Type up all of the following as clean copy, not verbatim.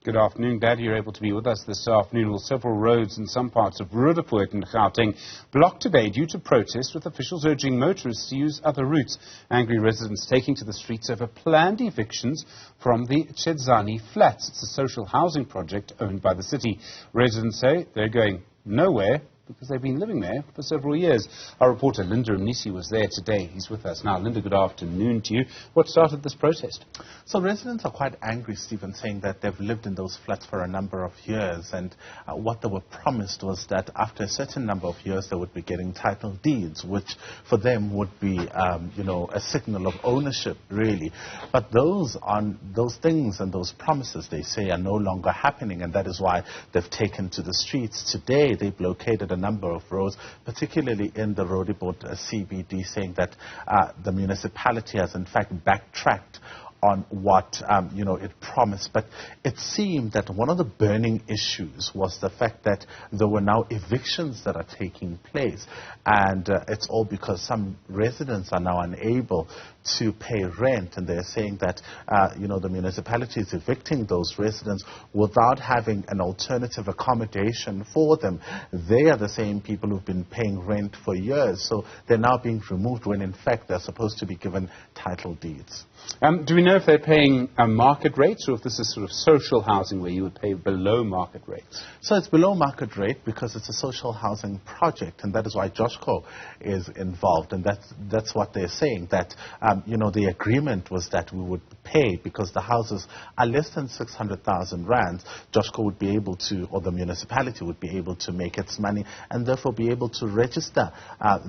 Good afternoon. Glad you're able to be with us this afternoon. Well, several roads in some parts of Roodepoort and Gauteng blocked today due to protest, with officials urging motorists to use other routes. Angry residents taking to the streets over planned evictions from the Tshedzani flats. It's a social housing project owned by the city. Residents say they're going nowhere because they've been living there for several years. Our reporter Linda Mnisi was there today. He's with us now. Linda, good afternoon to you. What started this protest? So residents are quite angry, Stephen, saying that they've lived in those flats for a number of years, and what they were promised was that after a certain number of years they would be getting title deeds, which for them would be, a signal of ownership, really. But those things and those promises, they say, are no longer happening, and that is why they've taken to the streets. Today they blockaded a number of roads, particularly in the Roodepoort CBD, saying that the municipality has in fact backtracked on what it promised. But it seemed that one of the burning issues was the fact that there were now evictions that are taking place, and it's all because some residents are now unable to pay rent, and they're saying that the municipality is evicting those residents without having an alternative accommodation for them. They are the same people who've been paying rent for years, so they're now being removed when in fact they're supposed to be given title deeds. Do we know if they're paying market rates, or if this is sort of social housing where you would pay below market rates? So it's below market rate because it's a social housing project, and that is why Joshko is involved, and that's what they're saying, that the agreement was that we would pay because the houses are less than 600,000 rands. Joshko would be able to, or the municipality would be able to make its money and therefore be able to register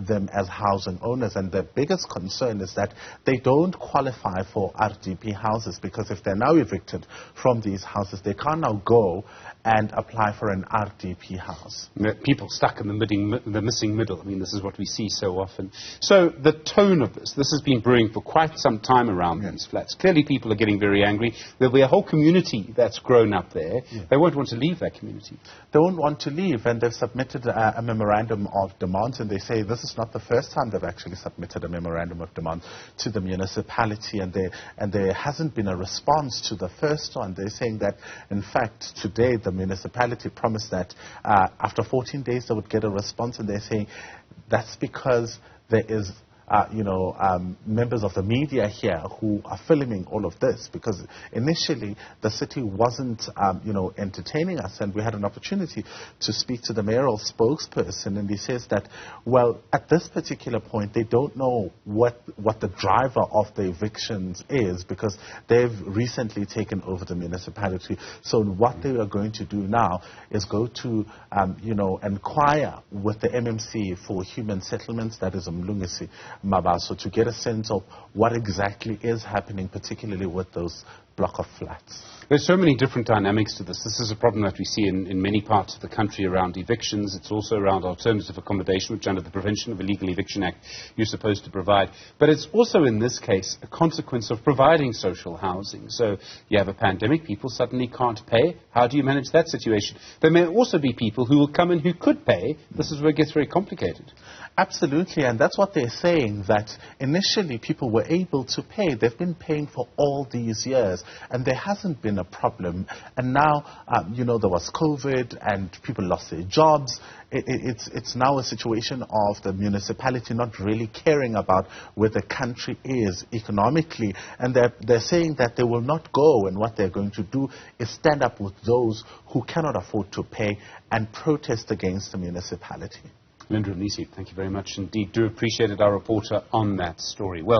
them as housing owners. And the biggest concern is that they don't qualify for RDP houses, because if they're now evicted from these houses, they can't now go and apply for an RDP house. People stuck in the missing middle. I mean, this is what we see so often. So the tone of this has been brewing for quite some time around these flats. Clearly people are getting very angry. There'll be a whole community that's grown up there. Yeah. They won't want to leave that community. They won't want to leave, and they've submitted a memorandum of demands, and they say this is not the first time they've actually submitted a memorandum of demand to the municipality, and there hasn't been a response to the first one. They're saying that, in fact, today the municipality promised that after 14 days they would get a response, and they're saying that's because there is members of the media here who are filming all of this, because initially the city wasn't, entertaining us, and we had an opportunity to speak to the mayoral spokesperson, and he says that, well, at this particular point, they don't know what the driver of the evictions is, because they've recently taken over the municipality. So what they are going to do now is go to, inquire with the MMC for Human Settlements, that is Mlungisi Mabaso, to get a sense of what exactly is happening, particularly with those block of flats. There's so many different dynamics to this. This is a problem that we see in many parts of the country around evictions. It's also around alternative accommodation, which under the Prevention of Illegal Eviction Act you're supposed to provide. But it's also in this case a consequence of providing social housing. So you have a pandemic, people suddenly can't pay. How do you manage that situation? There may also be people who will come in who could pay. This is where it gets very complicated. Absolutely, and that's what they're saying, that initially people were able to pay. They've been paying for all these years, and there hasn't been a problem. And now, there was COVID, and people lost their jobs. It's now a situation of the municipality not really caring about where the country is economically, and they're saying that they will not go, and what they're going to do is stand up with those who cannot afford to pay and protest against the municipality. Linda Mnisi, thank you very much indeed. Do appreciate it, our reporter on that story. Well.